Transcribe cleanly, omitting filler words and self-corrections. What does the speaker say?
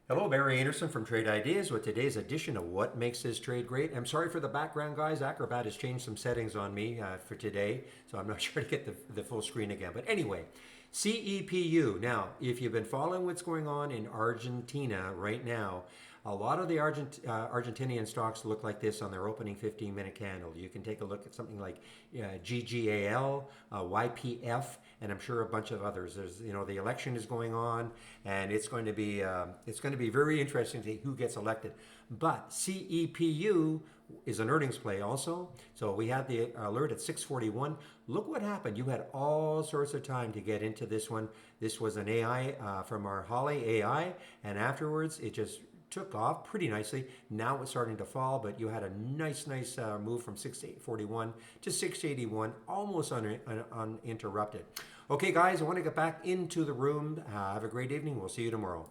Hello, Barry Anderson from Trade Ideas with today's edition of What Makes This Trade Great. I'm sorry for the background, guys. Acrobat has changed some settings on me for today, so I'm not sure to get the full screen again. But anyway, CEPU. Now, if you've been following what's going on in Argentina right now, a lot of the Argentinian stocks look like this on their opening 15-minute candle. You can take a look at something like GGAL, YPF, and I'm sure a bunch of others. There's, the election is going on, and it's going to be very interesting to see who gets elected. But CEPU is an earnings play also. So we had the alert at 6:41. Look what happened. You had all sorts of time to get into this one. This was an AI from our Holly AI, and afterwards it just took off pretty nicely. Now it's starting to fall, but you had a nice move from 641 to 681, almost uninterrupted. Okay, guys, I want to get back into the room. Have a great evening. We'll see you tomorrow.